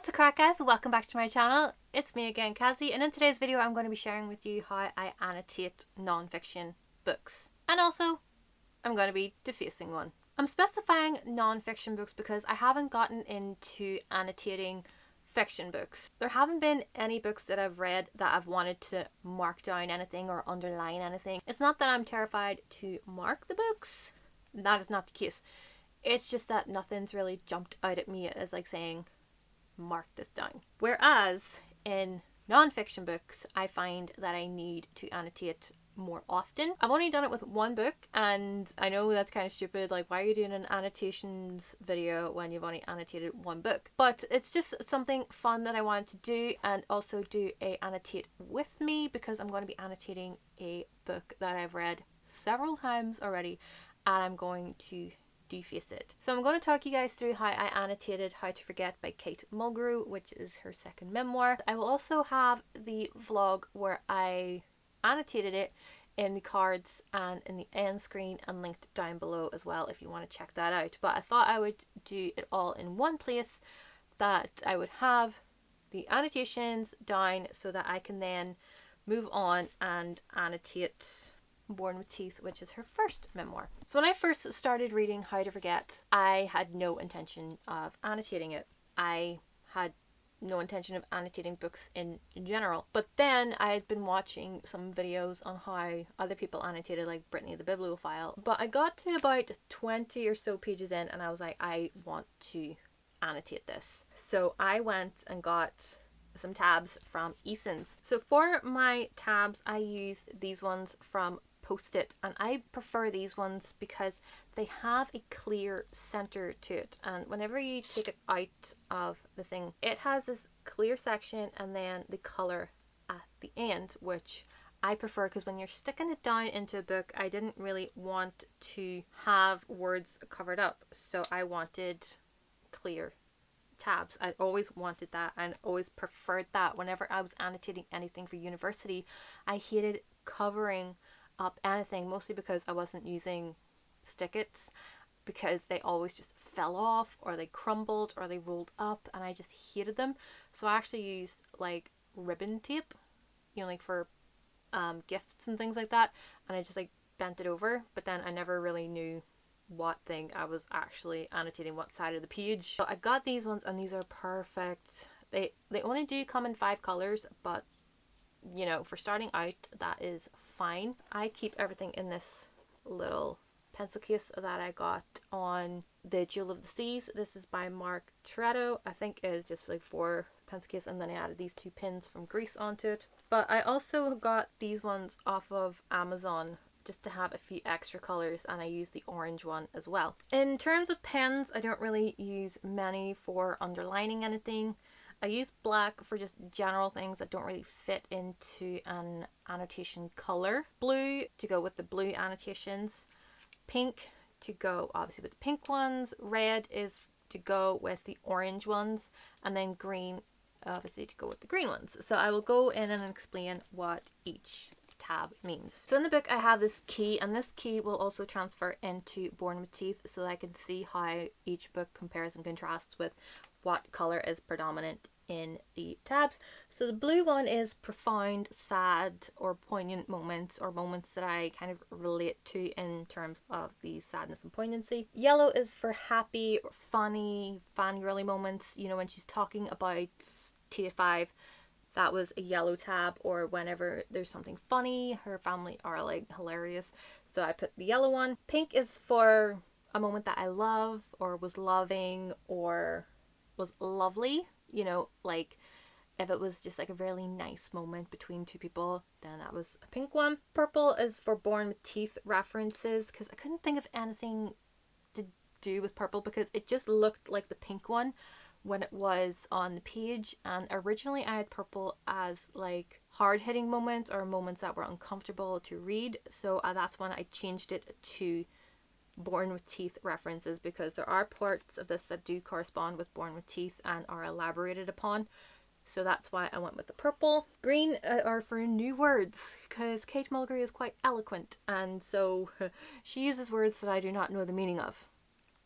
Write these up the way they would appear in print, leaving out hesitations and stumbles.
What's the crack, guys? Welcome back to my channel. It's me again, Kazzy, and in today's video I'm going to be sharing with you how I annotate non-fiction books. And also, I'm going to be defacing one. I'm specifying non-fiction books because I haven't gotten into annotating fiction books. There haven't been any books that I've read that I've wanted to mark down anything or underline anything. It's not that I'm terrified to mark the books. That is not the case. It's just that nothing's really jumped out at me as like saying, mark this down. Whereas in non-fiction books, I find that I need to annotate more often. I've only done it with one book, and I know that's kind of stupid, like why are you doing an annotations video when you've only annotated one book? But it's just something fun that I wanted to do, and also do a annotate with me, because I'm going to be annotating a book that I've read several times already, and I'm going to deface it. So I'm going to talk you guys through how I annotated How to Forget by Kate Mulgrew, which is her second memoir. I will also have the vlog where I annotated it in the cards and in the end screen, and linked down below as well if you want to check that out. But I thought I would do it all in one place, that I would have the annotations down so that I can then move on and annotate Born with Teeth, which is her first memoir. So when I first started reading How to Forget, I had no intention of annotating it. I had no intention of annotating books in general. But then I had been watching some videos on how other people annotated, like Brittany the Bibliophile. But I got to about 20 or so pages in and I was like, I want to annotate this. So I went and got some tabs from Eason's. So for my tabs, I use these ones from Post-it, and I prefer these ones because they have a clear center to it, and whenever you take it out of the thing, it has this clear section and then the color at the end, which I prefer, because when you're sticking it down into a book, I didn't really want to have words covered up, so I wanted clear tabs. I always wanted that and always preferred that. Whenever I was annotating anything for university, I hated covering up anything, mostly because I wasn't using stick-its, because they always just fell off or they crumbled or they rolled up, and I just hated them. So I actually used like ribbon tape, you know, like for gifts and things like that, and I just like bent it over, but then I never really knew what thing I was actually annotating, what side of the page. So I got these ones, and these are perfect. They only do come in 5 colors, but you know, for starting out, that is fine. I keep everything in this little pencil case that I got on the Jewel of the Seas. This is by Mark Toretto. I think it is just like 4 pencil case, and then I added these 2 pins from Greece onto it. But I also got these ones off of Amazon just to have a few extra colors, and I use the orange one as well. In terms of pens, I don't really use many for underlining anything. I use black for just general things that don't really fit into an annotation color. Blue to go with the blue annotations. Pink to go obviously with the pink ones. Red is to go with the orange ones. And then green obviously to go with the green ones. So I will go in and explain what each tab means. So in the book I have this key, and this key will also transfer into Born with Teeth, so that I can see how each book compares and contrasts with what color is predominant in the tabs. So the blue one is profound, sad, or poignant moments, or moments that I kind of relate to in terms of the sadness and poignancy. Yellow is for happy, or funny, fangirly moments, you know, when she's talking about T5, that was a yellow tab. Or whenever there's something funny, her family are like hilarious, so I put the yellow one. Pink is for a moment that I love, or was loving, or was lovely, you know, like if it was just like a really nice moment between 2 people, then that was a pink one. Purple is for Born with Teeth references, because I couldn't think of anything to do with purple, because it just looked like the pink one when it was on the page, and originally I had purple as like hard-hitting moments, or moments that were uncomfortable to read, so that's when I changed it to Born with Teeth references, because there are parts of this that do correspond with Born with Teeth and are elaborated upon, so that's why I went with the purple. Green are for new words, because Kate Mulgrew is quite eloquent, and so she uses words that I do not know the meaning of.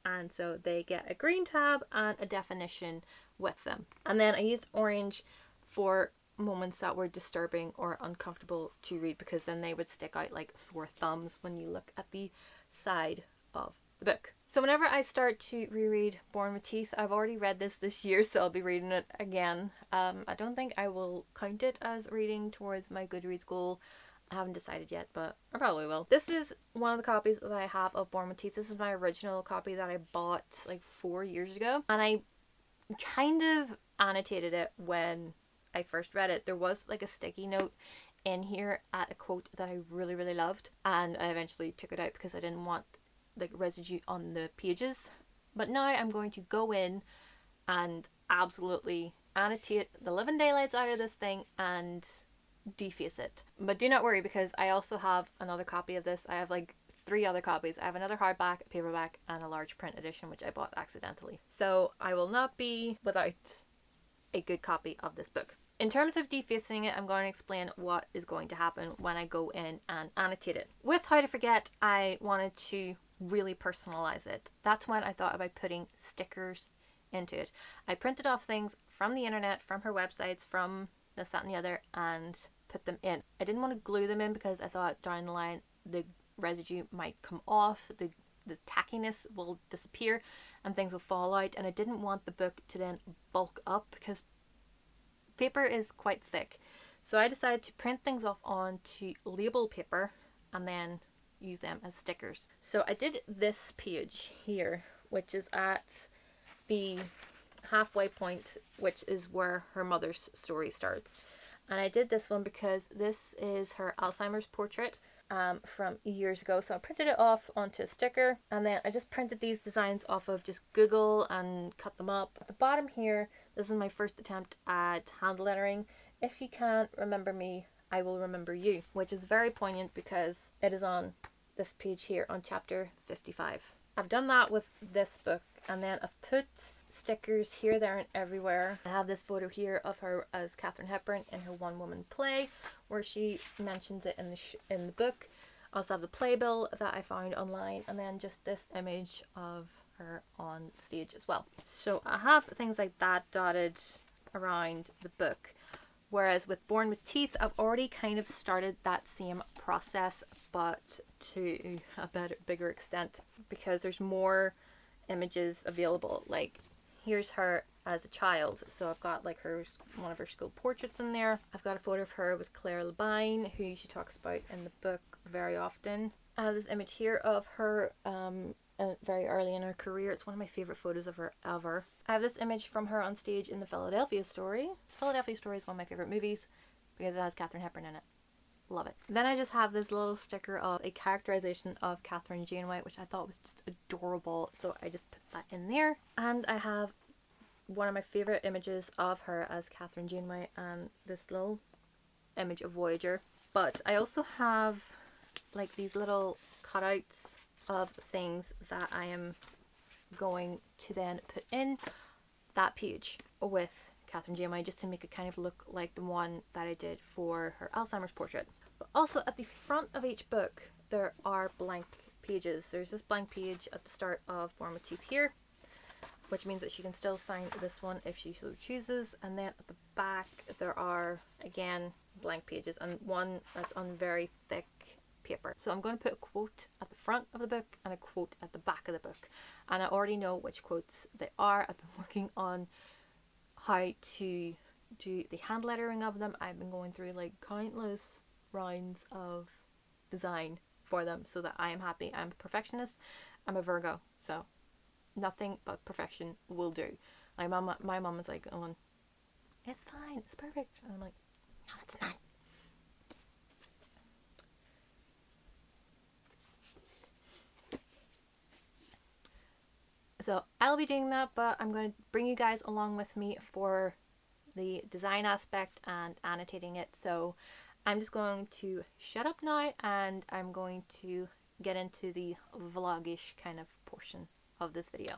and so they get a green tab and a definition with them. And then I used orange for moments that were disturbing or uncomfortable to read, because then they would stick out like sore thumbs when you look at the side of the book. So whenever I start to reread Born with Teeth, I've already read this year, so I'll be reading it again. I don't think I will count it as reading towards my Goodreads goal. I haven't decided yet, but I probably will. This is one of the copies that I have of Born with Teeth. This is my original copy that I bought like 4 years ago, and I kind of annotated it when I first read it. There was like a sticky note in here at a quote that I really, really loved, and I eventually took it out because I didn't want like residue on the pages. But now I'm going to go in and absolutely annotate the living daylights out of this thing and deface it. But do not worry, because I also have another copy of this. I have like 3 other copies. I have another hardback, a paperback, and a large print edition, which I bought accidentally. So I will not be without a good copy of this book. In terms of defacing it, I'm going to explain what is going to happen when I go in and annotate it. With How to Forget, I wanted to really personalize it. That's when I thought about putting stickers into it. I printed off things from the internet, from her websites, from this, that, and the other, and put them in. I didn't want to glue them in because I thought down the line the residue might come off, the tackiness will disappear and things will fall out, and I didn't want the book to then bulk up because paper is quite thick. So I decided to print things off onto label paper and then use them as stickers. So I did this page here, which is at the halfway point, which is where her mother's story starts. And I did this one because this is her Alzheimer's portrait from years ago. So I printed it off onto a sticker, and then I just printed these designs off of just Google and cut them up. At the bottom here, this is my first attempt at hand lettering. If you can't remember me, I will remember you, which is very poignant because it is on this page here on chapter 55. I've done that with this book, and then I've put stickers here, there, and everywhere. I have this photo here of her as Katharine Hepburn in her one-woman play, where she mentions it in the book. I also have the playbill that I found online, and then just this image of her on stage as well. So I have things like that dotted around the book. Whereas with Born with Teeth, I've already kind of started that same process, but to a bigger extent, because there's more images available. Like, here's her as a child, so I've got like one of her school portraits in there. I've got a photo of her with Claire Labine, who she talks about in the book very often. I have this image here of her very early in her career. It's one of my favourite photos of her ever. I have this image from her on stage in the Philadelphia Story. Philadelphia Story is one of my favourite movies because it has Katharine Hepburn in it. Love it. Then I just have this little sticker of a characterization of Catherine Janeway, which I thought was just adorable, so I just put that in there. And I have one of my favourite images of her as Catherine Janeway and this little image of Voyager. But I also have like these little cutouts of things that I am going to then put in that page with Catherine Janeway, just to make it kind of look like the one that I did for her Alzheimer's portrait. But also at the front of each book there are blank pages. There's this blank page at the start of Born with Teeth here, which means that she can still sign this one if she so chooses, and then at the back there are again blank pages and one that's on very thick paper. So I'm going to put a quote at the front of the book and a quote at the back of the book, and I already know which quotes they are. I've been working on how to do the hand lettering of them. I've been going through like countless rounds of design for them so that I am happy. I'm a perfectionist. I'm a Virgo, so nothing but perfection will do. My mom is like, oh, it's fine, it's perfect, and I'm like, no, it's not. So I'll be doing that, but I'm going to bring you guys along with me for the design aspect and annotating it. So I'm just going to shut up now, and I'm going to get into the vlogish kind of portion of this video.